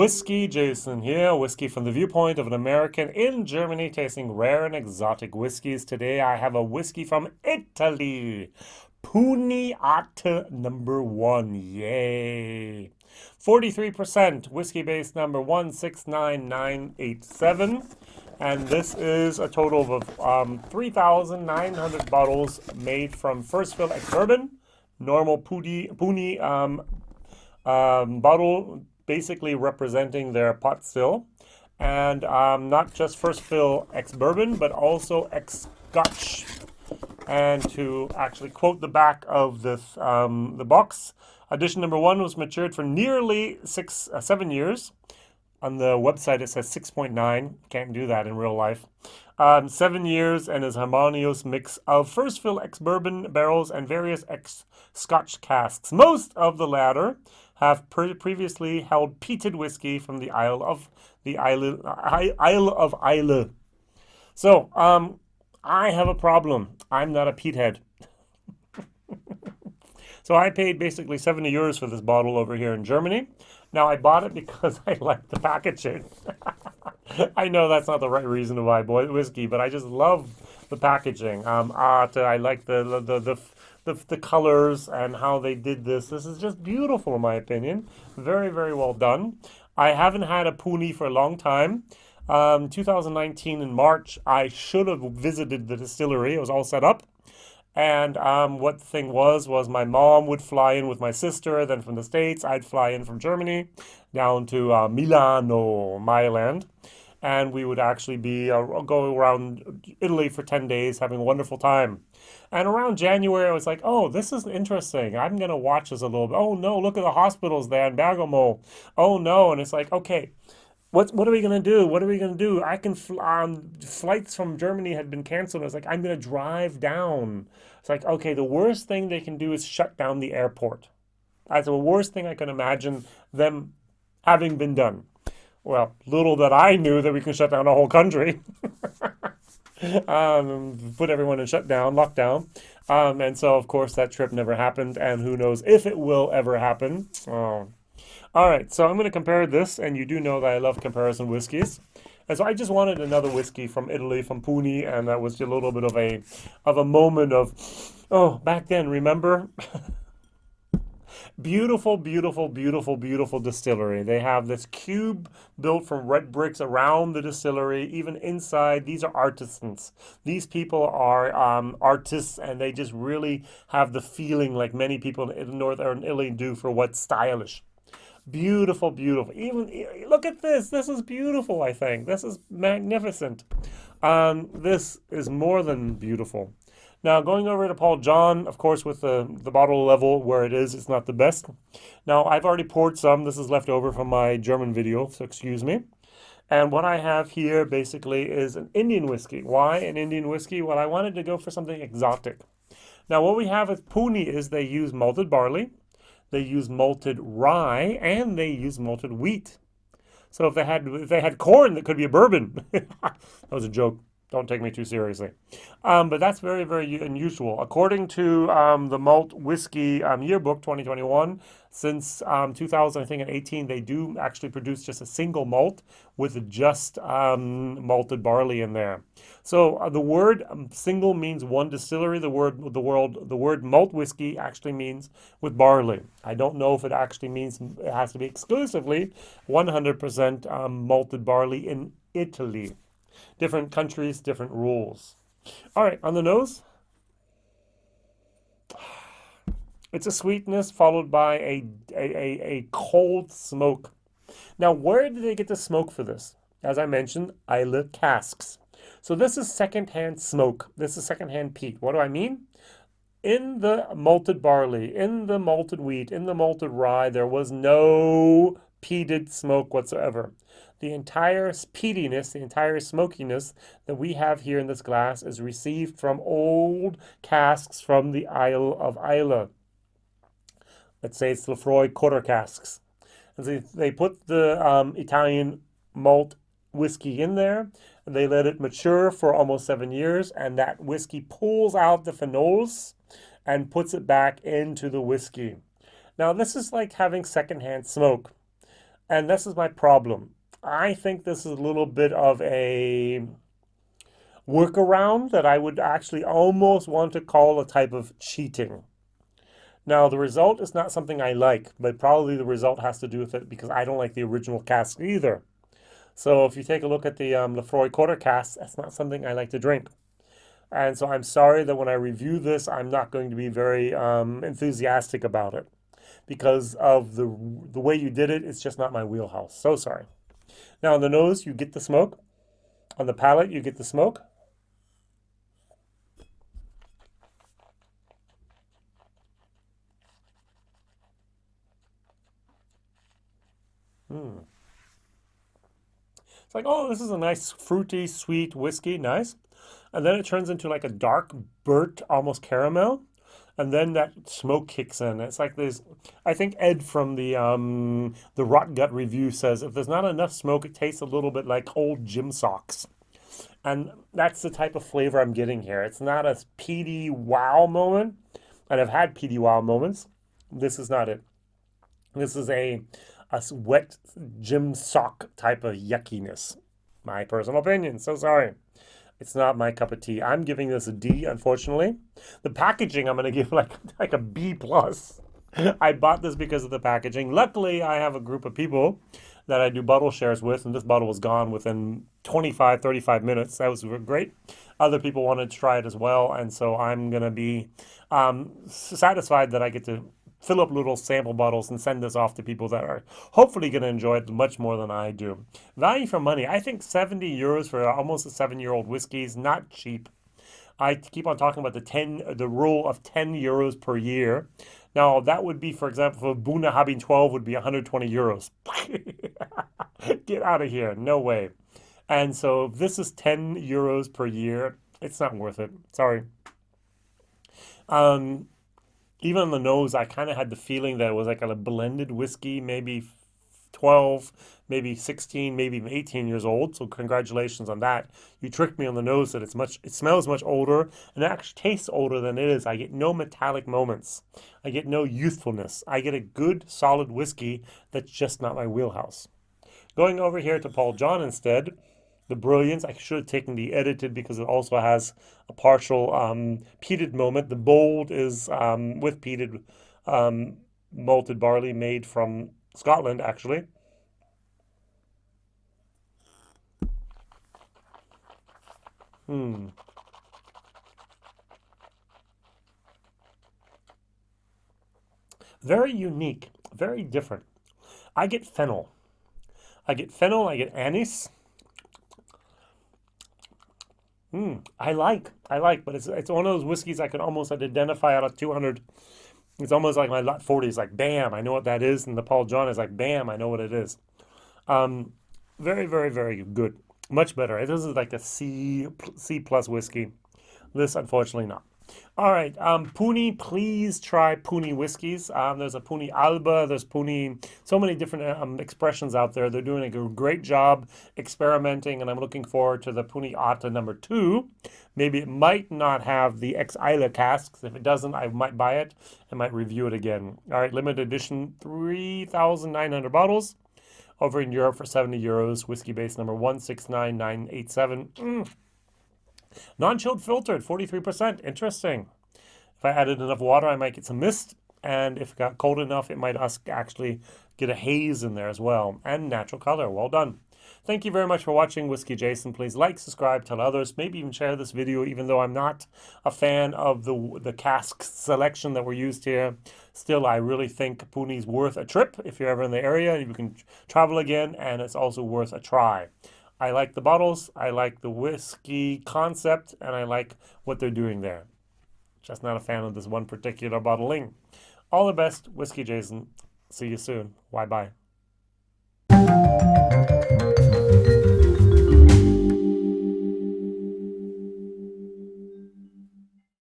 WhiskyJason here, whiskey from the viewpoint of an American in Germany tasting rare and exotic whiskeys. Today I have a whiskey from Italy, Puni Arte #1. Yay! 43% whiskey base number 169987. And this is a total of 3,900 bottles made from first fill ex-bourbon, normal Puni bottle, basically representing their pot still, and not just first fill ex-bourbon, but also ex-scotch. And to actually quote the back of this, the box, edition number 1 was matured for nearly 7 years. On the website it says 6.9. Can't do that in real life. 7 years and is a harmonious mix of first fill ex-bourbon barrels and various ex-scotch casks. Most of the latter have previously held peated whiskey from the Isle of Islay. So, I have a problem. I'm not a peat head. So I paid basically 70 euros for this bottle over here in Germany. Now I bought it because I like the packaging. I know that's not the right reason to buy whiskey, but I just love the packaging. I like the colors and how they did this. This is just beautiful in my opinion. Very, very well done. I haven't had a Puni for a long time. 2019 in March, I should have visited the distillery. It was all set up. And what the thing was my mom would fly in with my sister. Then from the States, I'd fly in from Germany down to Milano, my land. And we would actually be go around Italy for 10 days, having a wonderful time. And around January, I was like, oh, this is interesting. I'm going to watch this a little bit. Oh, no, look at the hospitals there in Bergamo. Oh, no. And it's like, okay, what are we going to do? What are we going to do? Flights from Germany had been canceled. I was like, I'm going to drive down. It's like, okay, the worst thing they can do is shut down the airport. That's the worst thing I can imagine them having been done. Well, little that I knew that we can shut down a whole country. Put everyone in shutdown, lockdown. And so, of course, that trip never happened. And who knows if it will ever happen. Oh. All right, so I'm going to compare this. And you do know that I love comparison whiskeys. And so I just wanted another whiskey from Italy, from Puni. And that was a little bit of a moment of, oh, back then, remember? Beautiful, beautiful, beautiful, beautiful distillery. They have this cube built from red bricks around the distillery, even inside. These are artisans. These people are artists, and they just really have the feeling like many people in northern Italy do for what's stylish. Beautiful, beautiful. Even look at this. This is beautiful, I think. This is magnificent. This is more than beautiful. Now, going over to Paul John, of course, with the bottle level where it is, it's not the best. Now, I've already poured some. This is left over from my German video, so excuse me. And what I have here basically is an Indian whiskey. Why an Indian whiskey? Well, I wanted to go for something exotic. Now, what we have with Puni is they use malted barley, they use malted rye, and they use malted wheat. So if they had corn, that could be a bourbon. That was a joke. Don't take me too seriously. But that's very, very unusual. According to the Malt Whisky Yearbook 2021, since 2000, I think, and 18, they do actually produce just a single malt with just malted barley in there. So the word single means one distillery. The word malt whiskey actually means with barley. I don't know if it actually means it has to be exclusively 100% malted barley in Italy. Different countries, different rules. All right, on the nose, it's a sweetness followed by a cold smoke. Now, where did they get the smoke for this? As I mentioned, Islay casks. So this is secondhand smoke. This is secondhand peat. What do I mean? In the malted barley, in the malted wheat, in the malted rye, there was no peated smoke whatsoever. The entire peatiness, the entire smokiness that we have here in this glass is received from old casks from the Isle of Islay. Let's say it's Lefroy quarter casks. And so they put the Italian malt whiskey in there, and they let it mature for almost 7 years, and that whiskey pulls out the phenols and puts it back into the whiskey. Now, this is like having secondhand smoke. And this is my problem. I think this is a little bit of a workaround that I would actually almost want to call a type of cheating. Now, the result is not something I like, but probably the result has to do with it because I don't like the original cask either. So if you take a look at the Lefroy Quarter cask, that's not something I like to drink. And so I'm sorry that when I review this, I'm not going to be very enthusiastic about it because of the way you did it. It's just not my wheelhouse. So sorry. Now on the nose, you get the smoke. On the palate, you get the smoke. Hmm. It's like, oh, this is a nice fruity, sweet whiskey, nice. And then it turns into like a dark, burnt, almost caramel. And then that smoke kicks in. It's like there's, I think Ed from the Rot Gut review says if there's not enough smoke, it tastes a little bit like old gym socks. And that's the type of flavor I'm getting here. It's not a peaty wow moment, and I've had peaty wow moments. This is not it. This is a wet gym sock type of yuckiness. My personal opinion. So sorry. It's not my cup of tea. I'm giving this a D, unfortunately. The packaging, I'm going to give like a B plus. I bought this because of the packaging. Luckily, I have a group of people that I do bottle shares with, and this bottle was gone within 25, 35 minutes. That was great. Other people wanted to try it as well, and so I'm going to be satisfied that I get to fill up little sample bottles and send this off to people that are hopefully going to enjoy it much more than I do. Value for money. I think 70 euros for almost a 7-year-old whiskey is not cheap. I keep on talking about the rule of 10 euros per year. Now, that would be, for example, for Buna Habin 12 would be 120 euros. Get out of here. No way. And so if this is 10 euros per year, it's not worth it. Sorry. Um, Even on the nose, I kind of had the feeling that it was like a blended whiskey, maybe 12, maybe 16, maybe even 18 years old. So congratulations on that. You tricked me on the nose that it smells much older and it actually tastes older than it is. I get no metallic moments. I get no youthfulness. I get a good, solid whiskey that's just not my wheelhouse. Going over here to Paul John instead, the brilliance. I should have taken the edited because it also has a partial peated moment. The bold is with peated malted barley made from Scotland, actually. Hmm. Very unique, very different. I get fennel. I get fennel, I get anise. I like, but it's one of those whiskeys I can almost identify out of 200. It's almost like my lot 40 is like, bam, I know what that is, and the Paul John is like, bam, I know what it is. Um, Very, very, very good. Much better. This is like a C plus whiskey. This, unfortunately, not. All right, Puni, please try Puni whiskeys. There's a Puni Alba, there's Puni, so many different expressions out there. They're doing a great job experimenting, and I'm looking forward to the Puni Arte number 2. Maybe it might not have the ex Isla casks. If it doesn't, I might buy it. I might review it again. All right, limited edition, 3,900 bottles. Over in Europe for 70 euros, whiskey base number 169987. Non-chilled filtered, 43%. Interesting. If I added enough water, I might get some mist. And if it got cold enough, it might actually get a haze in there as well. And natural color. Well done. Thank you very much for watching Whiskey Jason. Please like, subscribe, tell others, maybe even share this video, even though I'm not a fan of the cask selection that were used here. Still, I really think Puni's worth a trip if you're ever in the area. You can travel again, and it's also worth a try. I like the bottles, I like the whiskey concept, and I like what they're doing there. Just not a fan of this one particular bottling. All the best, Whiskey Jason. See you soon. Bye bye.